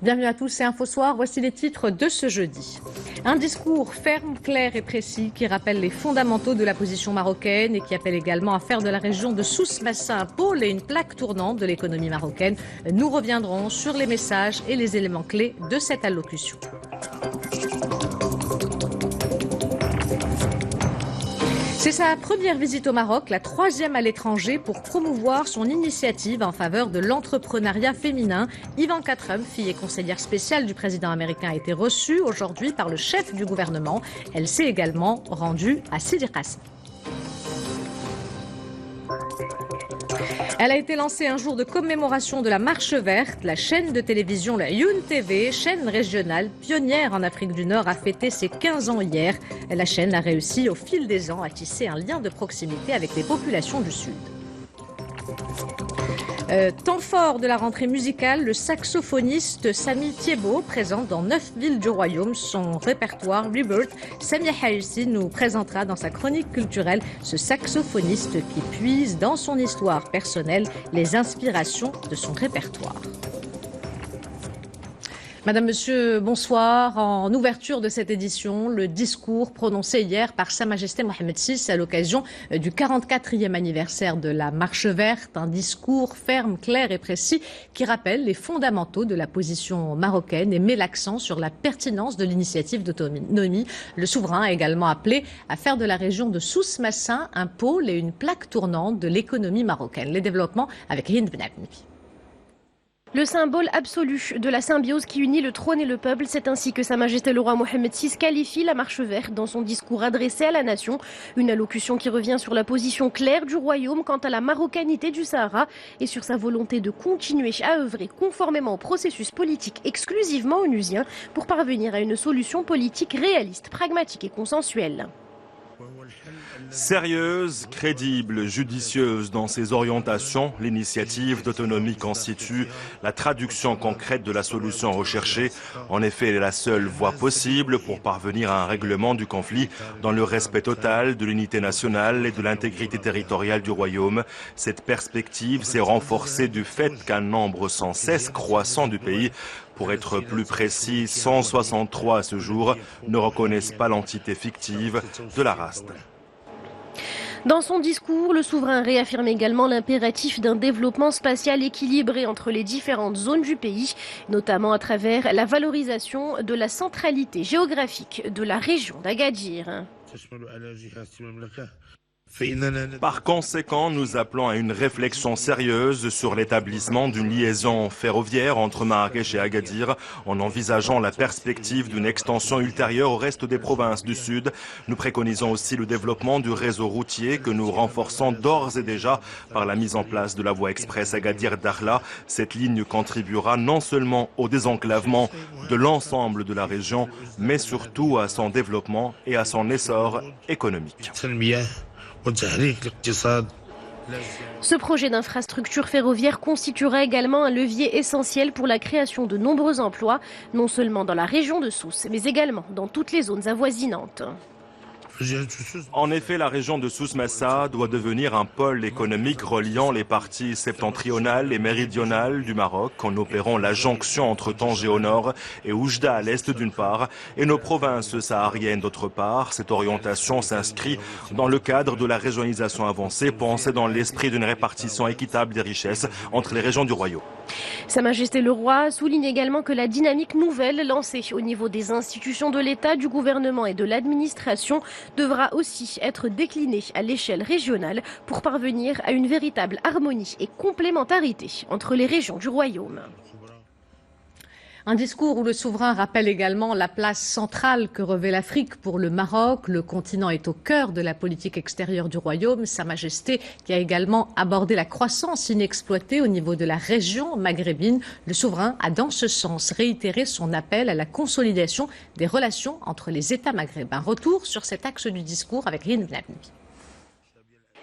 Bienvenue à tous, c'est Info Soir. Voici les titres de ce jeudi. Un discours ferme, clair et précis qui rappelle les fondamentaux de la position marocaine et qui appelle également à faire de la région de Souss-Massa un pôle et une plaque tournante de l'économie marocaine. Nous reviendrons sur les messages et les éléments clés de cette allocution. C'est sa première visite au Maroc, la troisième à l'étranger, pour promouvoir son initiative en faveur de l'entrepreneuriat féminin. Ivanka Trump, fille et conseillère spéciale du président américain, a été reçue aujourd'hui par le chef du gouvernement. Elle s'est également rendue à Sidi Kassim. Elle a été lancée un jour de commémoration de la Marche verte. La chaîne de télévision, la Youn TV, chaîne régionale pionnière en Afrique du Nord, a fêté ses 15 ans hier. La chaîne a réussi au fil des ans à tisser un lien de proximité avec les populations du Sud. Temps fort de la rentrée musicale, le saxophoniste Sami Thiebaud présente dans 9 villes du royaume son répertoire Rebirth. Samia Haïssi nous présentera dans sa chronique culturelle ce saxophoniste qui puise dans son histoire personnelle les inspirations de son répertoire. Madame, Monsieur, bonsoir. En ouverture de cette édition, le discours prononcé hier par Sa Majesté Mohamed VI à l'occasion du 44e anniversaire de la Marche verte. Un discours ferme, clair et précis qui rappelle les fondamentaux de la position marocaine et met l'accent sur la pertinence de l'initiative d'autonomie. Le souverain a également appelé à faire de la région de Souss-Massa un pôle et une plaque tournante de l'économie marocaine. Les développements avec Hind Benabni. Le symbole absolu de la symbiose qui unit le trône et le peuple, c'est ainsi que Sa Majesté le roi Mohamed VI qualifie la Marche verte dans son discours adressé à la nation. Une allocution qui revient sur la position claire du royaume quant à la marocanité du Sahara et sur sa volonté de continuer à œuvrer conformément au processus politique exclusivement onusien pour parvenir à une solution politique réaliste, pragmatique et consensuelle. Sérieuse, crédible, judicieuse dans ses orientations, l'initiative d'autonomie constitue la traduction concrète de la solution recherchée. En effet, elle est la seule voie possible pour parvenir à un règlement du conflit dans le respect total de l'unité nationale et de l'intégrité territoriale du royaume. Cette perspective s'est renforcée du fait qu'un nombre sans cesse croissant du pays, pour être plus précis, 163 à ce jour, ne reconnaissent pas l'entité fictive de la race. Dans son discours, le souverain réaffirme également l'impératif d'un développement spatial équilibré entre les différentes zones du pays, notamment à travers la valorisation de la centralité géographique de la région d'Agadir. Par conséquent, nous appelons à une réflexion sérieuse sur l'établissement d'une liaison ferroviaire entre Marrakech et Agadir en envisageant la perspective d'une extension ultérieure au reste des provinces du Sud. Nous préconisons aussi le développement du réseau routier que nous renforçons d'ores et déjà par la mise en place de la voie express Agadir-Dakhla. Cette ligne contribuera non seulement au désenclavement de l'ensemble de la région, mais surtout à son développement et à son essor économique. Ce projet d'infrastructure ferroviaire constituera également un levier essentiel pour la création de nombreux emplois, non seulement dans la région de Souss, mais également dans toutes les zones avoisinantes. En effet, la région de Souss-Massa doit devenir un pôle économique reliant les parties septentrionales et méridionales du Maroc en opérant la jonction entre Tanger au nord et Oujda à l'est d'une part et nos provinces sahariennes d'autre part. Cette orientation s'inscrit dans le cadre de la régionalisation avancée pensée dans l'esprit d'une répartition équitable des richesses entre les régions du royaume. Sa Majesté le roi souligne également que la dynamique nouvelle lancée au niveau des institutions de l'État, du gouvernement et de l'administration devra aussi être déclinée à l'échelle régionale pour parvenir à une véritable harmonie et complémentarité entre les régions du royaume. Un discours où le souverain rappelle également la place centrale que revêt l'Afrique pour le Maroc. Le continent est au cœur de la politique extérieure du royaume. Sa Majesté qui a également abordé la croissance inexploitée au niveau de la région maghrébine. Le souverain a dans ce sens réitéré son appel à la consolidation des relations entre les États maghrébins. Retour sur cet axe du discours avec Hind Benabni.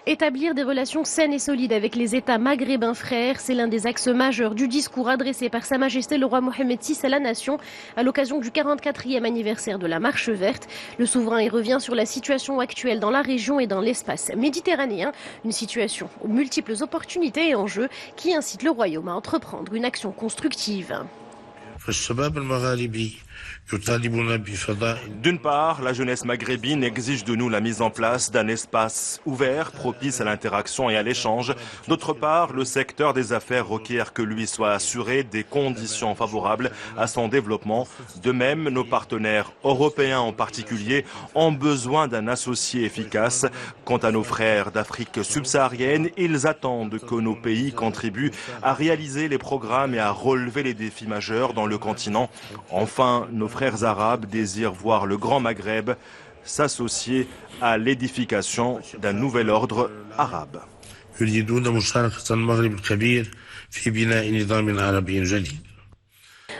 Établir des relations saines et solides avec les États maghrébins frères, c'est l'un des axes majeurs du discours adressé par Sa Majesté le roi Mohamed VI à la nation à l'occasion du 44e anniversaire de la Marche verte. Le souverain y revient sur la situation actuelle dans la région et dans l'espace méditerranéen, une situation aux multiples opportunités et enjeux qui incite le royaume à entreprendre une action constructive. D'une part, la jeunesse maghrébine exige de nous la mise en place d'un espace ouvert, propice à l'interaction et à l'échange. D'autre part, le secteur des affaires requiert que lui soit assuré des conditions favorables à son développement. De même, nos partenaires européens en particulier ont besoin d'un associé efficace. Quant à nos frères d'Afrique subsaharienne, ils attendent que nos pays contribuent à réaliser les programmes et à relever les défis majeurs dans le continent. Enfin, nos frères arabes désirent voir le Grand Maghreb s'associer à l'édification d'un nouvel ordre arabe.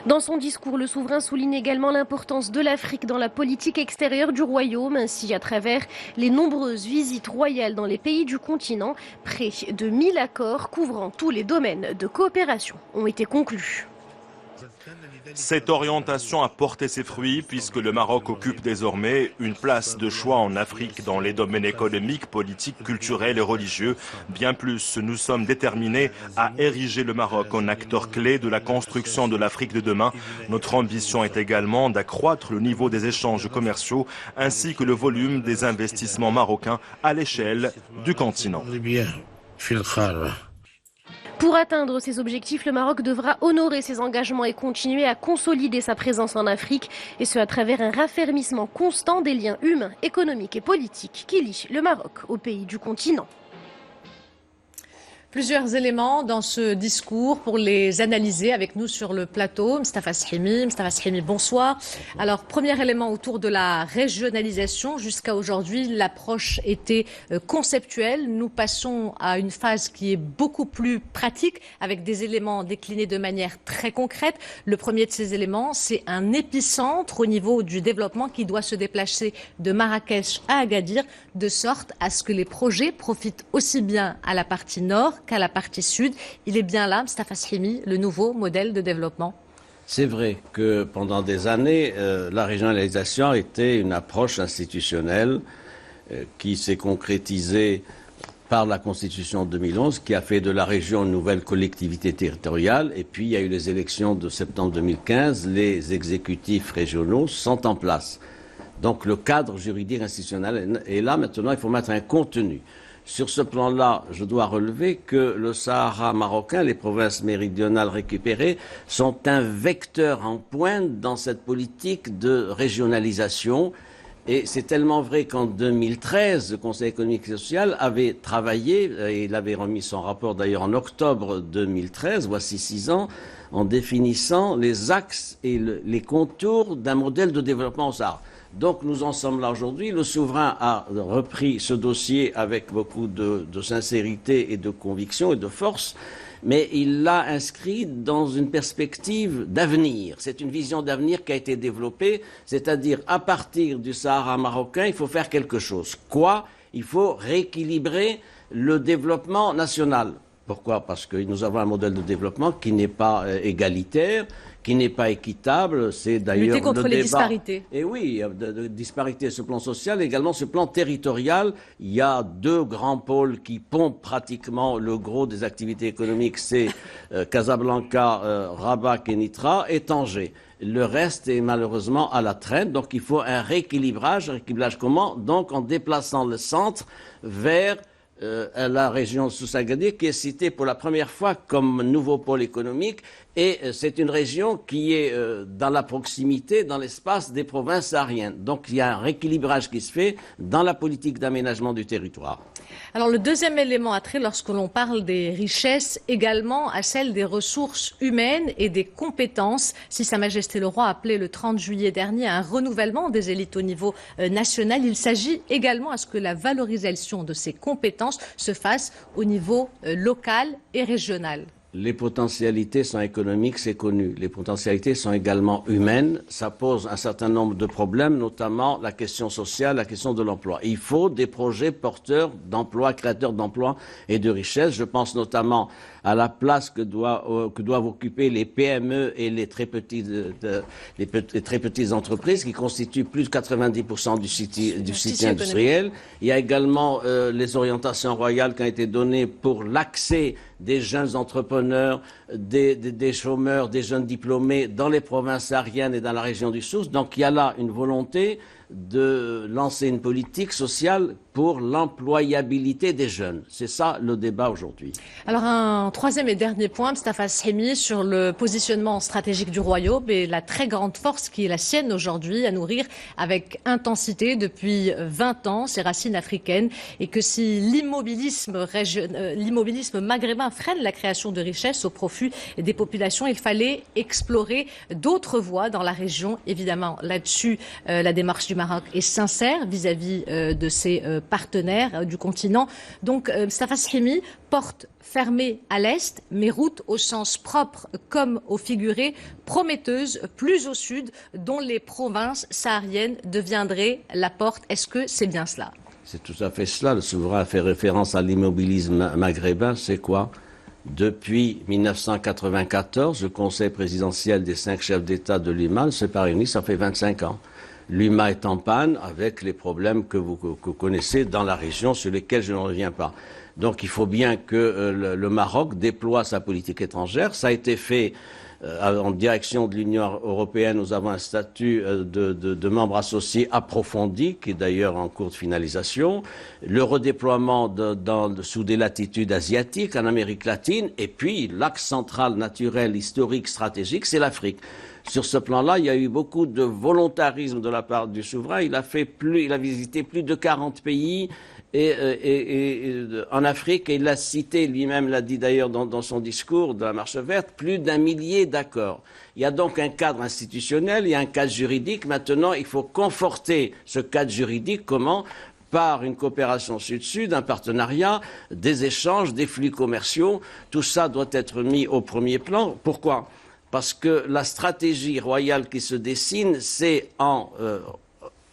Dans son discours, le souverain souligne également l'importance de l'Afrique dans la politique extérieure du royaume, ainsi à travers les nombreuses visites royales dans les pays du continent. Près de 1000 accords couvrant tous les domaines de coopération ont été conclus. Cette orientation a porté ses fruits puisque le Maroc occupe désormais une place de choix en Afrique dans les domaines économiques, politiques, culturels et religieux. Bien plus, nous sommes déterminés à ériger le Maroc en acteur clé de la construction de l'Afrique de demain. Notre ambition est également d'accroître le niveau des échanges commerciaux ainsi que le volume des investissements marocains à l'échelle du continent. Pour atteindre ces objectifs, le Maroc devra honorer ses engagements et continuer à consolider sa présence en Afrique, et ce à travers un raffermissement constant des liens humains, économiques et politiques qui lient le Maroc aux pays du continent. Plusieurs éléments dans ce discours pour les analyser avec nous sur le plateau. Mustafa Shehimi, bonsoir. Alors, premier élément autour de la régionalisation. Jusqu'à aujourd'hui, l'approche était conceptuelle. Nous passons à une phase qui est beaucoup plus pratique avec des éléments déclinés de manière très concrète. Le premier de ces éléments, c'est un épicentre au niveau du développement qui doit se déplacer de Marrakech à Agadir de sorte à ce que les projets profitent aussi bien à la partie nord qu'à la partie sud. Il est bien là, Mustafa Shehimi, le nouveau modèle de développement. C'est vrai que pendant des années, la régionalisation était une approche institutionnelle qui s'est concrétisée par la Constitution de 2011, qui a fait de la région une nouvelle collectivité territoriale. Et puis, il y a eu les élections de septembre 2015. Les exécutifs régionaux sont en place. Donc, le cadre juridique institutionnel est là. Maintenant, il faut mettre un contenu. Sur ce plan-là, je dois relever que le Sahara marocain, les provinces méridionales récupérées, sont un vecteur en pointe dans cette politique de régionalisation. Et c'est tellement vrai qu'en 2013, le Conseil économique et social avait travaillé, et il avait remis son rapport d'ailleurs en octobre 2013, voici 6 ans, en définissant les axes et les contours d'un modèle de développement au Sahara. Donc nous en sommes là aujourd'hui. Le souverain a repris ce dossier avec beaucoup de sincérité et de conviction et de force, mais il l'a inscrit dans une perspective d'avenir. C'est une vision d'avenir qui a été développée, c'est-à-dire à partir du Sahara marocain, il faut faire quelque chose. Quoi? Il faut rééquilibrer le développement national. Pourquoi? Parce que nous avons un modèle de développement qui n'est pas égalitaire, qui n'est pas équitable. C'est d'ailleurs lutter contre les disparités. Et oui, il y a de disparités sur le plan social, également sur le plan territorial. Il y a 2 grands pôles qui pompent pratiquement le gros des activités économiques, c'est Casablanca, Rabat, Kenitra et Tanger. Le reste est malheureusement à la traîne, donc il faut un rééquilibrage. Rééquilibrage comment? Donc en déplaçant le centre vers la région Souss-Agadir, qui est citée pour la première fois comme nouveau pôle économique, et c'est une région qui est dans la proximité, dans l'espace des provinces sahariennes. Donc il y a un rééquilibrage qui se fait dans la politique d'aménagement du territoire. Alors le deuxième élément attrait lorsque l'on parle des richesses, également à celle des ressources humaines et des compétences. Si Sa Majesté le Roi a appelé le 30 juillet dernier à un renouvellement des élites au niveau national, il s'agit également à ce que la valorisation de ces compétences se fasse au niveau local et régional. Les potentialités sont économiques, c'est connu. Les potentialités sont également humaines. Ça pose un certain nombre de problèmes, notamment la question sociale, la question de l'emploi. Il faut des projets porteurs d'emplois, créateurs d'emplois et de richesses. Je pense notamment à la place que doivent occuper les PME et les très petites entreprises qui constituent plus de 90% du site industriel. Il y a également les orientations royales qui ont été données pour l'accès des jeunes entrepreneurs, des chômeurs, des jeunes diplômés dans les provinces sahariennes et dans la région du Souss. Donc il y a là une volonté de lancer une politique sociale pour l'employabilité des jeunes. C'est ça le débat aujourd'hui. Alors un troisième et dernier point, Mustafa Shemi, sur le positionnement stratégique du royaume et la très grande force qui est la sienne aujourd'hui à nourrir avec intensité depuis 20 ans ses racines africaines, et que si l'immobilisme maghrébin freine la création de richesses au profit des populations, il fallait explorer d'autres voies dans la région. Évidemment, là-dessus, la démarche du Maroc est sincère vis-à-vis de ses partenaires du continent. Donc, Mustafa Shemi, porte fermée à l'est, mais route au sens propre comme au figuré, prometteuse plus au sud, dont les provinces sahariennes deviendraient la porte. Est-ce que c'est bien cela? C'est tout à fait cela. Le souverain a fait référence à l'immobilisme maghrébin. C'est quoi? Depuis 1994, le Conseil présidentiel des 5 chefs d'État de l'UMA ne s'est pas réuni, ça fait 25 ans. L'UMA est en panne avec les problèmes que vous connaissez dans la région, sur lesquels je ne reviens pas. Donc il faut bien que le Maroc déploie sa politique étrangère. Ça a été fait en direction de l'Union européenne. Nous avons un statut de membre associé approfondi, qui est d'ailleurs en cours de finalisation. Le redéploiement sous des latitudes asiatiques, en Amérique latine. Et puis l'axe central, naturel, historique, stratégique, c'est l'Afrique. Sur ce plan-là, il y a eu beaucoup de volontarisme de la part du souverain. Il a visité plus de 40 pays en Afrique, et il l'a cité, lui-même l'a dit d'ailleurs dans son discours de la Marche verte, plus d'1 millier d'accords. Il y a donc un cadre institutionnel, il y a un cadre juridique. Maintenant, il faut conforter ce cadre juridique. Comment? Par une coopération sud-sud, un partenariat, des échanges, des flux commerciaux. Tout ça doit être mis au premier plan. Pourquoi? Parce que la stratégie royale qui se dessine, c'est en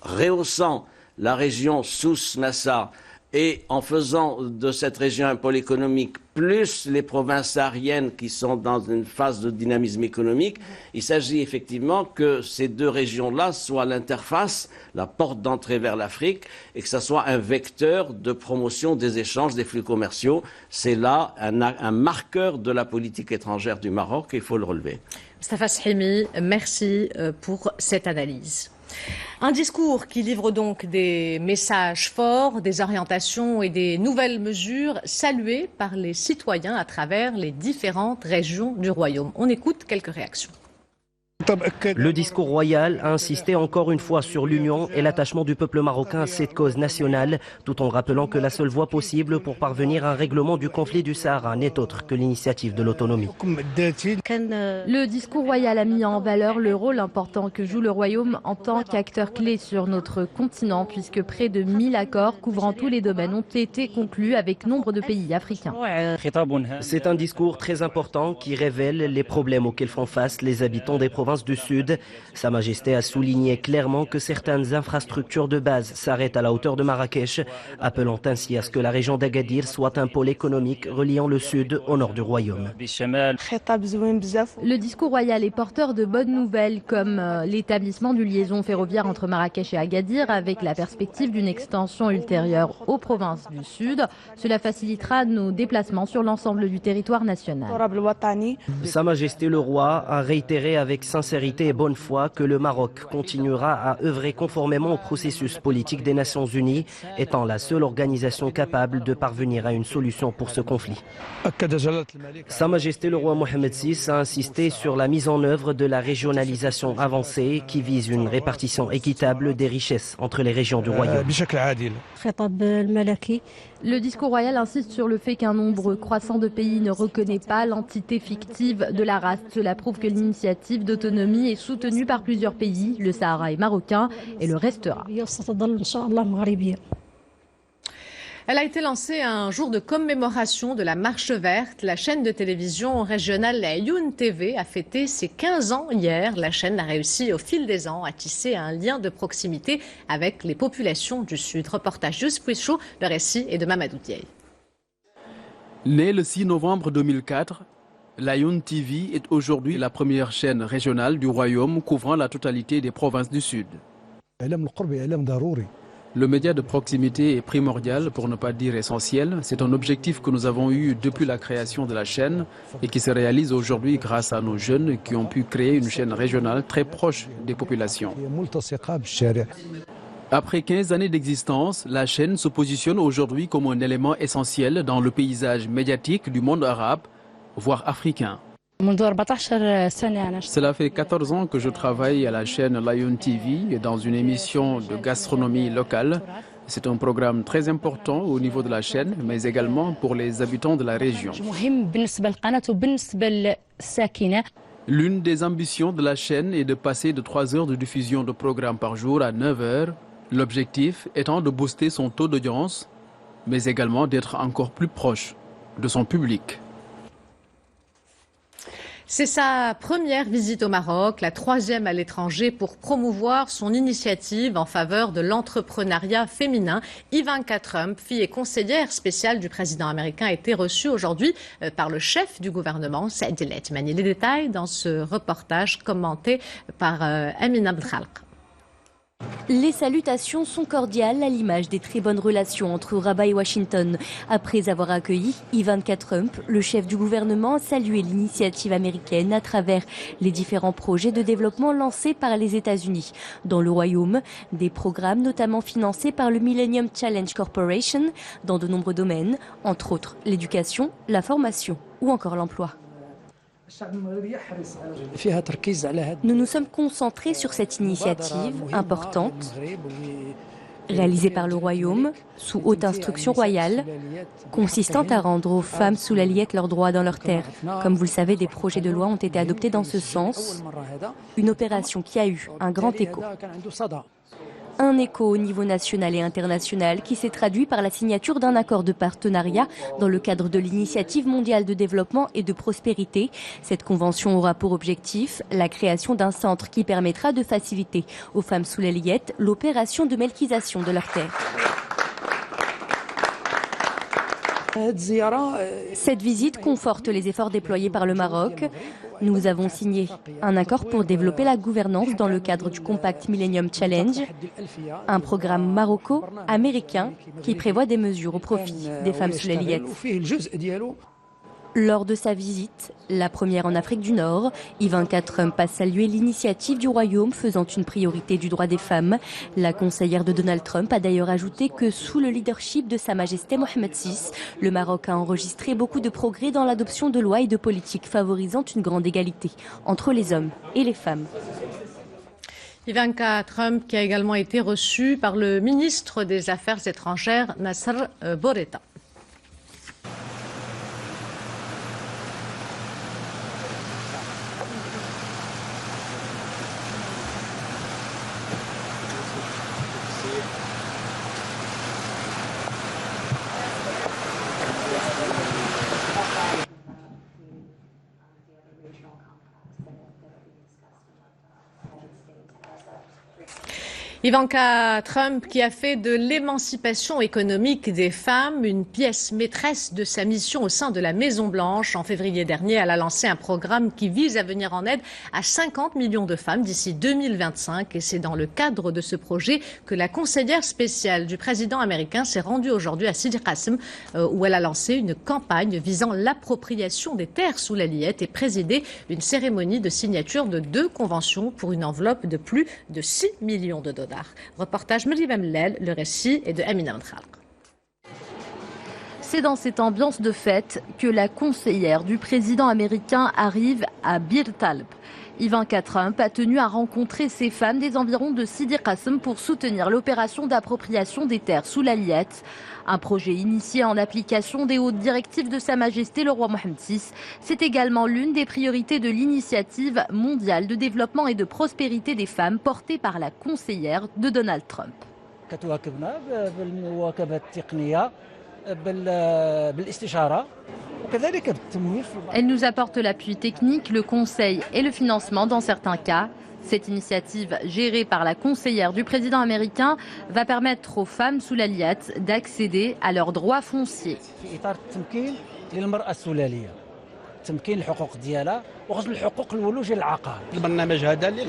rehaussant la région Souss-Massa et en faisant de cette région un pôle économique, plus les provinces sahariennes qui sont dans une phase de dynamisme économique. Il s'agit effectivement que ces deux régions-là soient l'interface, la porte d'entrée vers l'Afrique, et que ça soit un vecteur de promotion des échanges, des flux commerciaux. C'est là un marqueur de la politique étrangère du Maroc, et il faut le relever. Mustafa Shemi, merci pour cette analyse. Un discours qui livre donc des messages forts, des orientations et des nouvelles mesures saluées par les citoyens à travers les différentes régions du royaume. On écoute quelques réactions. Le discours royal a insisté encore une fois sur l'union et l'attachement du peuple marocain à cette cause nationale, tout en rappelant que la seule voie possible pour parvenir à un règlement du conflit du Sahara n'est autre que l'initiative de l'autonomie. Le discours royal a mis en valeur le rôle important que joue le royaume en tant qu'acteur clé sur notre continent, puisque près de 1000 accords couvrant tous les domaines ont été conclus avec nombre de pays africains. C'est un discours très important qui révèle les problèmes auxquels font face les habitants des provinces du Sud. Sa Majesté a souligné clairement que certaines infrastructures de base s'arrêtent à la hauteur de Marrakech, appelant ainsi à ce que la région d'Agadir soit un pôle économique reliant le Sud au nord du royaume. Le discours royal est porteur de bonnes nouvelles, comme l'établissement d'une liaison ferroviaire entre Marrakech et Agadir, avec la perspective d'une extension ultérieure aux provinces du Sud. Cela facilitera nos déplacements sur l'ensemble du territoire national. Sa Majesté le Roi a réitéré avec sincérité et bonne foi que le Maroc continuera à œuvrer conformément au processus politique des Nations Unies, étant la seule organisation capable de parvenir à une solution pour ce conflit. Sa Majesté le Roi Mohammed VI a insisté sur la mise en œuvre de la régionalisation avancée qui vise une répartition équitable des richesses entre les régions du royaume. Le discours royal insiste sur le fait qu'un nombre croissant de pays ne reconnaît pas l'entité fictive de la race. Cela prouve que l'initiative d'autonomie est soutenue par plusieurs pays. Le Sahara est marocain et le restera. Elle a été lancée un jour de commémoration de la Marche verte. La chaîne de télévision régionale Ayoun TV a fêté ses 15 ans hier. La chaîne a réussi au fil des ans à tisser un lien de proximité avec les populations du Sud. Reportage Youssef Pouichou, le récit est de Mamadou Diaye. Née le 6 novembre 2004, l'Ayoun TV est aujourd'hui la première chaîne régionale du royaume couvrant la totalité des provinces du Sud. Le média de proximité est primordial, pour ne pas dire essentiel. C'est un objectif que nous avons eu depuis la création de la chaîne et qui se réalise aujourd'hui grâce à nos jeunes qui ont pu créer une chaîne régionale très proche des populations. Après 15 années d'existence, la chaîne se positionne aujourd'hui comme un élément essentiel dans le paysage médiatique du monde arabe, voire africain. Cela fait 14 ans que je travaille à la chaîne Lion TV dans une émission de gastronomie locale. C'est un programme très important au niveau de la chaîne, mais également pour les habitants de la région. L'une des ambitions de la chaîne est de passer de 3 heures de diffusion de programmes par jour à 9 heures. L'objectif étant de booster son taux d'audience, mais également d'être encore plus proche de son public. C'est sa première visite au Maroc, la 3e à l'étranger, pour promouvoir son initiative en faveur de l'entrepreneuriat féminin. Ivanka Trump, fille et conseillère spéciale du président américain, a été reçue aujourd'hui par le chef du gouvernement, Saïd El Athmani. Les détails dans ce reportage commenté par Amina Abdelkhalq. Les salutations sont cordiales à l'image des très bonnes relations entre Rabat et Washington. Après avoir accueilli Ivanka Trump, le chef du gouvernement a salué l'initiative américaine à travers les différents projets de développement lancés par les États-Unis. Dans le Royaume, des programmes notamment financés par le Millennium Challenge Corporation dans de nombreux domaines, entre autres l'éducation, la formation ou encore l'emploi. Nous nous sommes concentrés sur cette initiative importante, réalisée par le Royaume, sous haute instruction royale, consistant à rendre aux femmes sous l'Aliyette leurs droits dans leurs terres. Comme vous le savez, des projets de loi ont été adoptés dans ce sens, une opération qui a eu un grand écho. Un écho au niveau national et international qui s'est traduit par la signature d'un accord de partenariat dans le cadre de l'Initiative mondiale de développement et de prospérité. Cette convention aura pour objectif la création d'un centre qui permettra de faciliter aux femmes sous l'Aliyette l'opération de melkisation de leurs terres. Cette visite conforte les efforts déployés par le Maroc. Nous avons signé un accord pour développer la gouvernance dans le cadre du Compact Millennium Challenge, un programme maroco-américain qui prévoit des mesures au profit des femmes sous l'Aliyette. Lors de sa visite, la première en Afrique du Nord, Ivanka Trump a salué l'initiative du Royaume faisant une priorité du droit des femmes. La conseillère de Donald Trump a d'ailleurs ajouté que sous le leadership de Sa Majesté Mohammed VI, le Maroc a enregistré beaucoup de progrès dans l'adoption de lois et de politiques favorisant une grande égalité entre les hommes et les femmes. Ivanka Trump qui a également été reçue par le ministre des Affaires étrangères, Nasser Bourita. Ivanka Trump qui a fait de l'émancipation économique des femmes une pièce maîtresse de sa mission au sein de la Maison-Blanche. En février dernier, elle a lancé un programme qui vise à venir en aide à 50 millions de femmes d'ici 2025. Et c'est dans le cadre de ce projet que la conseillère spéciale du président américain s'est rendue aujourd'hui à Sidi Qasim, où elle a lancé une campagne visant l'appropriation des terres sous l'Aliyette et présidé une cérémonie de signature de 2 conventions pour une enveloppe de plus de 6 millions de dollars. Reportage Meriem Amlel, le récit est de Amina Abdelkhalq. C'est dans cette ambiance de fête que la conseillère du président américain arrive à Bir Talb. Ivanka Trump a tenu à rencontrer ces femmes des environs de Sidi Qasim pour soutenir l'opération d'appropriation des terres sous l'Aliyette. Un projet initié en application des hautes directives de Sa Majesté le roi Mohammed VI. C'est également l'une des priorités de l'initiative mondiale de développement et de prospérité des femmes portée par la conseillère de Donald Trump. Elle nous apporte l'appui technique, le conseil et le financement dans certains cas. Cette initiative, gérée par la conseillère du président américain, va permettre aux femmes sous l'Aliyette d'accéder à leurs droits fonciers.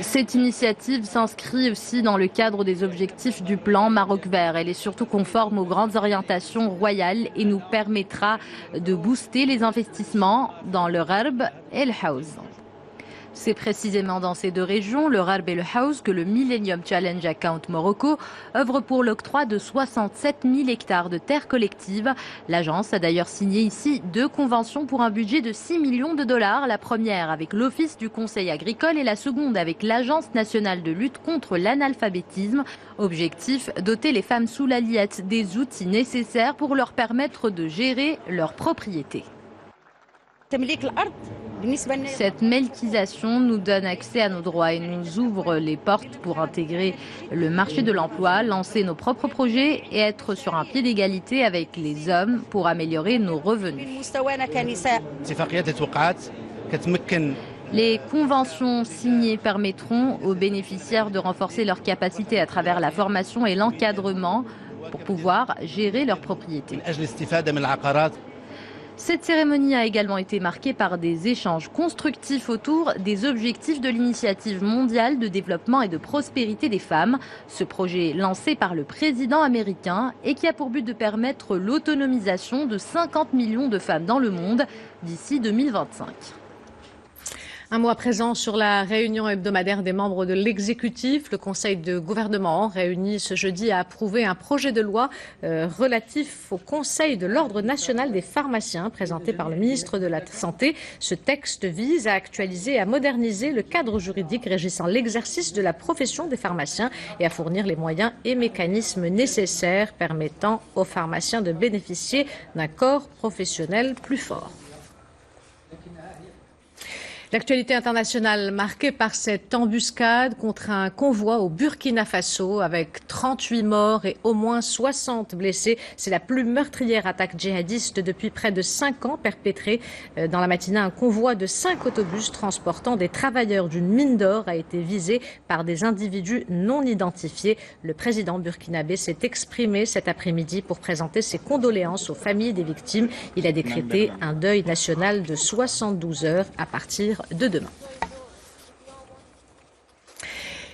Cette initiative s'inscrit aussi dans le cadre des objectifs du plan Maroc vert. Elle est surtout conforme aux grandes orientations royales et nous permettra de booster les investissements dans le Gharb et le Haouz. C'est précisément dans ces deux régions, le Gharb et le Haouz, que le Millennium Challenge Account Morocco œuvre pour l'octroi de 67 000 hectares de terres collectives. L'agence a d'ailleurs signé ici 2 conventions pour un budget de 6 millions de dollars. La première avec l'Office du Conseil agricole et la seconde avec l'Agence nationale de lutte contre l'analphabétisme. Objectif, doter les femmes soulaliyettes des outils nécessaires pour leur permettre de gérer leur propriété. Cette melkisation nous donne accès à nos droits et nous ouvre les portes pour intégrer le marché de l'emploi, lancer nos propres projets et être sur un pied d'égalité avec les hommes pour améliorer nos revenus. Les conventions signées permettront aux bénéficiaires de renforcer leurs capacités à travers la formation et l'encadrement pour pouvoir gérer leurs propriétés. Cette cérémonie a également été marquée par des échanges constructifs autour des objectifs de l'initiative mondiale de développement et de prospérité des femmes. Ce projet lancé par le président américain et qui a pour but de permettre l'autonomisation de 50 millions de femmes dans le monde d'ici 2025. Un mot à présent sur la réunion hebdomadaire des membres de l'exécutif. Le Conseil de gouvernement réuni ce jeudi a approuvé un projet de loi relatif au Conseil de l'Ordre national des pharmaciens présenté par le ministre de la Santé. Ce texte vise à actualiser et à moderniser le cadre juridique régissant l'exercice de la profession des pharmaciens et à fournir les moyens et mécanismes nécessaires permettant aux pharmaciens de bénéficier d'un corps professionnel plus fort. L'actualité internationale marquée par cette embuscade contre un convoi au Burkina Faso avec 38 morts et au moins 60 blessés. C'est la plus meurtrière attaque djihadiste depuis près de 5 ans perpétrée dans la matinée. Un convoi de 5 autobus transportant des travailleurs d'une mine d'or a été visé par des individus non identifiés. Le président burkinabé s'est exprimé cet après-midi pour présenter ses condoléances aux familles des victimes. Il a décrété un deuil national de 72 heures à partir de demain.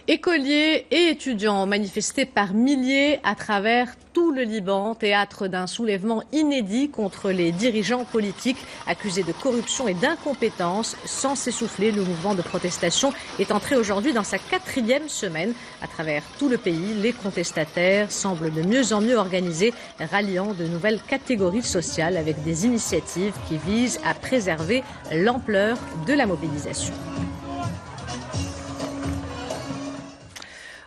Écoliers et étudiants ont manifesté par milliers à travers tout le Liban, théâtre d'un soulèvement inédit contre les dirigeants politiques accusés de corruption et d'incompétence. Sans s'essouffler, le mouvement de protestation est entré aujourd'hui dans sa 4e semaine. À travers tout le pays, les contestataires semblent de mieux en mieux organisés, ralliant de nouvelles catégories sociales avec des initiatives qui visent à préserver l'ampleur de la mobilisation.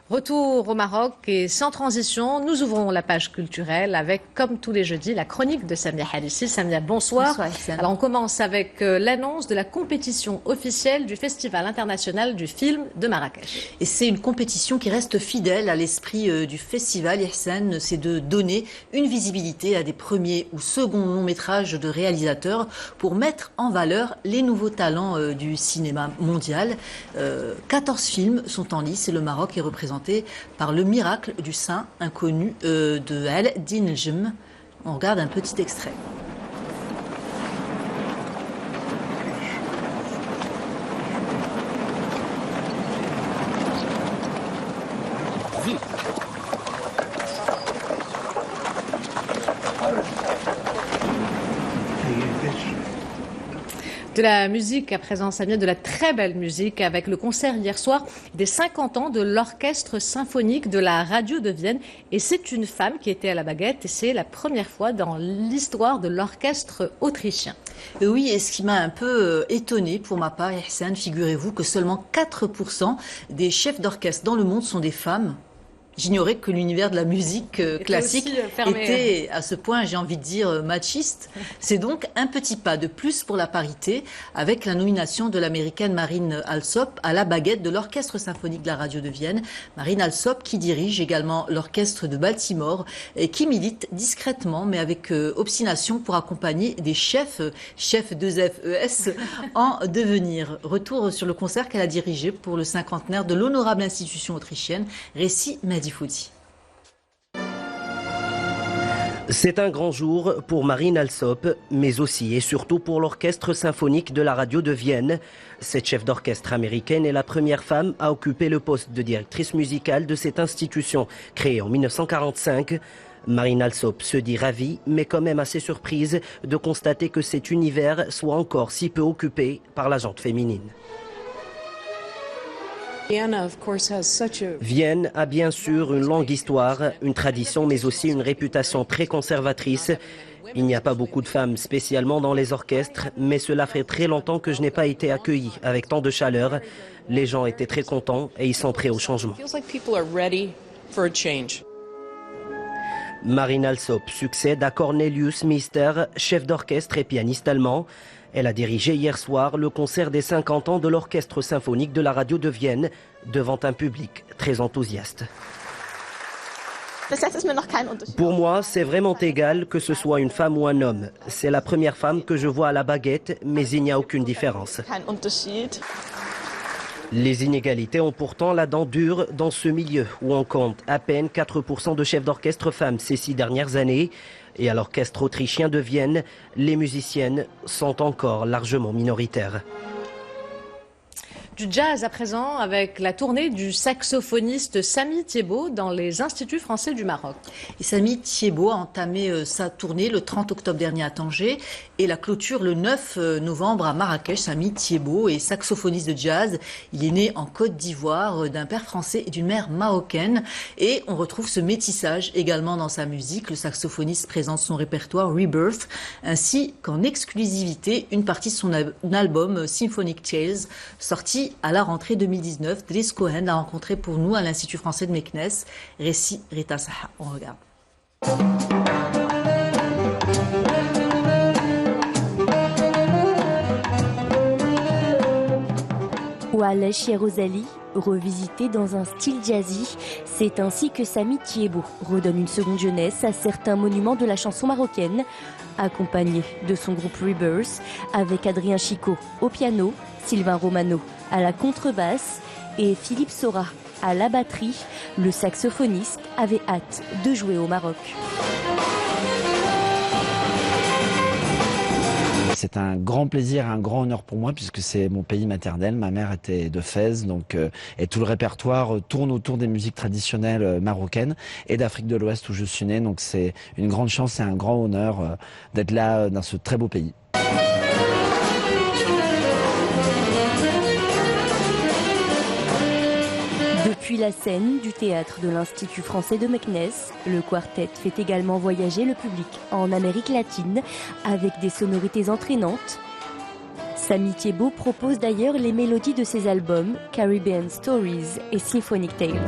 Retour au Maroc et sans transition, nous ouvrons la page culturelle avec, comme tous les jeudis, la chronique de Samia Halissi. Samia, bonsoir. Bonsoir. Alors on commence avec l'annonce de la compétition officielle du Festival international du film de Marrakech. Et c'est une compétition qui reste fidèle à l'esprit du festival. Ihsan, c'est de donner une visibilité à des premiers ou seconds longs métrages de réalisateurs pour mettre en valeur les nouveaux talents du cinéma mondial. 14 films sont en lice et le Maroc est représenté par Le Miracle du Saint inconnu de Al-Din El-Jem. On regarde un petit extrait. De la musique à présent, Samia, de la très belle musique avec le concert hier soir des 50 ans de l'Orchestre symphonique de la radio de Vienne. Et c'est une femme qui était à la baguette et c'est la première fois dans l'histoire de l'orchestre autrichien. Oui, et ce qui m'a un peu étonné pour ma part, Ihsan, figurez-vous que seulement 4% des chefs d'orchestre dans le monde sont des femmes. J'ignorais que l'univers de la musique classique était à ce point, j'ai envie de dire, machiste. C'est donc un petit pas de plus pour la parité avec la nomination de l'américaine Marine Alsop à la baguette de l'Orchestre symphonique de la radio de Vienne. Marine Alsop qui dirige également l'Orchestre de Baltimore et qui milite discrètement mais avec obstination pour accompagner des chefs 2FES en devenir. Retour sur le concert qu'elle a dirigé pour le cinquantenaire de l'honorable institution autrichienne, Récit Mehdi Fouzi. C'est un grand jour pour Marine Alsop, mais aussi et surtout pour l'Orchestre symphonique de la radio de Vienne. Cette chef d'orchestre américaine est la première femme à occuper le poste de directrice musicale de cette institution, créée en 1945. Marine Alsop se dit ravie, mais quand même assez surprise de constater que cet univers soit encore si peu occupé par la gente féminine. Vienne a bien sûr une longue histoire, une tradition, mais aussi une réputation très conservatrice. Il n'y a pas beaucoup de femmes spécialement dans les orchestres, mais cela fait très longtemps que je n'ai pas été accueillie avec tant de chaleur. Les gens étaient très contents et ils sont prêts au changement. Marine Alsop succède à Cornelius Mister, chef d'orchestre et pianiste allemand. Elle a dirigé hier soir le concert des 50 ans de l'Orchestre symphonique de la radio de Vienne devant un public très enthousiaste. Pour moi, c'est vraiment égal que ce soit une femme ou un homme. C'est la première femme que je vois à la baguette, mais il n'y a aucune différence. Les inégalités ont pourtant la dent dure dans ce milieu où on compte à peine 4% de chefs d'orchestre femmes ces 6 dernières années. Et à l'orchestre autrichien de Vienne, les musiciennes sont encore largement minoritaires. Du jazz à présent avec la tournée du saxophoniste Samy Thiebaud dans les Instituts français du Maroc. Et Samy Thiebaud a entamé sa tournée le 30 octobre dernier à Tanger et la clôture le 9 novembre à Marrakech. Samy Thiebaud est saxophoniste de jazz. Il est né en Côte d'Ivoire d'un père français et d'une mère marocaine. Et on retrouve ce métissage également dans sa musique. Le saxophoniste présente son répertoire Rebirth ainsi qu'en exclusivité une partie de son album Symphonic Tales sorti à la rentrée 2019. Driss Cohen l'a rencontré pour nous à l'Institut français de Meknes. Récit Rita Saha. On regarde. Oualesh Yerozali, revisité dans un style jazzy, c'est ainsi que Samy Thiebaud redonne une seconde jeunesse à certains monuments de la chanson marocaine, accompagné de son groupe Rebirth, avec Adrien Chicot au piano, Sylvain Romano à la contrebasse et Philippe Sora à la batterie. Le saxophoniste avait hâte de jouer au Maroc. C'est un grand plaisir, un grand honneur pour moi puisque c'est mon pays maternel. Ma mère était de Fès, donc et tout le répertoire tourne autour des musiques traditionnelles marocaines et d'Afrique de l'Ouest où je suis né. Donc c'est une grande chance et un grand honneur d'être là dans ce très beau pays. Depuis la scène du théâtre de l'Institut français de Meknes, le quartet fait également voyager le public en Amérique latine avec des sonorités entraînantes. Samy Thiebaud propose d'ailleurs les mélodies de ses albums Caribbean Stories et Symphonic Tales.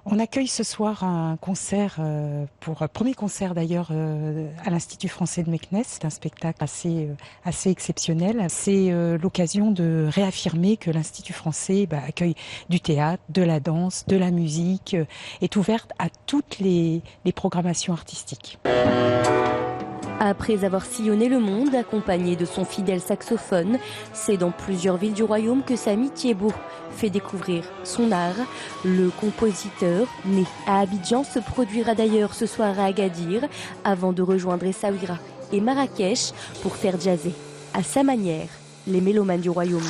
On accueille ce soir un concert, premier concert d'ailleurs à l'Institut français de Meknes. C'est un spectacle assez exceptionnel. C'est l'occasion de réaffirmer que l'Institut français accueille du théâtre, de la danse, de la musique, est ouverte à toutes les programmations artistiques. Après avoir sillonné le monde, accompagné de son fidèle saxophone, c'est dans plusieurs villes du royaume que Samy Thiebaud fait découvrir son art. Le compositeur, né à Abidjan, se produira d'ailleurs ce soir à Agadir, avant de rejoindre Essaouira et Marrakech pour faire jazzer, à sa manière, les mélomanes du royaume.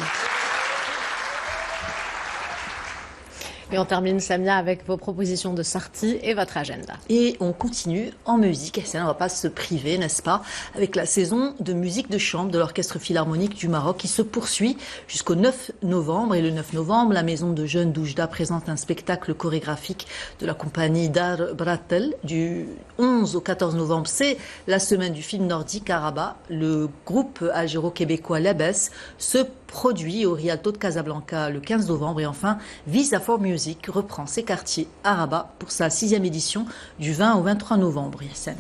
Et on termine, Samia, avec vos propositions de sortie et votre agenda. Et on continue en musique. Et ça, on ne va pas se priver, n'est-ce pas, avec la saison de musique de chambre de l'Orchestre Philharmonique du Maroc qui se poursuit jusqu'au 9 novembre. Et le 9 novembre, la maison de jeunes d'Oujda présente un spectacle chorégraphique de la compagnie Dar Bratel. Du 11 au 14 novembre, c'est la semaine du film nordique Araba. Le groupe algéro-québécois Labès se produit au Rialto de Casablanca le 15 novembre. Et enfin, Visa for Music reprend ses quartiers à Rabat pour sa 6e édition du 20 au 23 novembre. Yassine.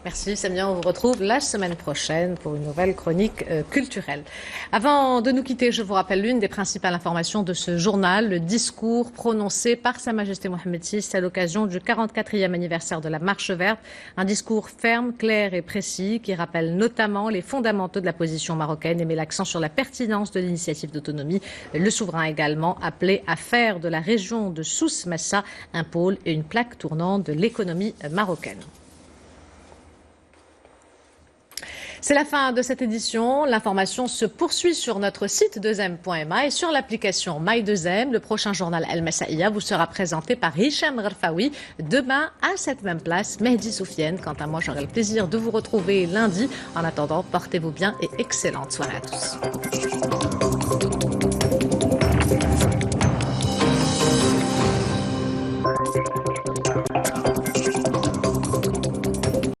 Merci Samia, on vous retrouve la semaine prochaine pour une nouvelle chronique culturelle. Avant de nous quitter, je vous rappelle l'une des principales informations de ce journal, le discours prononcé par Sa Majesté Mohamed VI à l'occasion du 44e anniversaire de la Marche verte. Un discours ferme, clair et précis qui rappelle notamment les fondamentaux de la position marocaine et met l'accent sur la pertinence de l'initiative d'autonomie. Le souverain a également appelé à faire de la région de Souss Massa un pôle et une plaque tournante de l'économie marocaine. C'est la fin de cette édition. L'information se poursuit sur notre site 2m.ma et sur l'application My2M. Le prochain journal El Messaïa vous sera présenté par Hicham Gharfaoui demain à cette même place. Mehdi Soufiane. Quant à moi, j'aurai le plaisir de vous retrouver lundi. En attendant, portez-vous bien et excellente soirée à tous.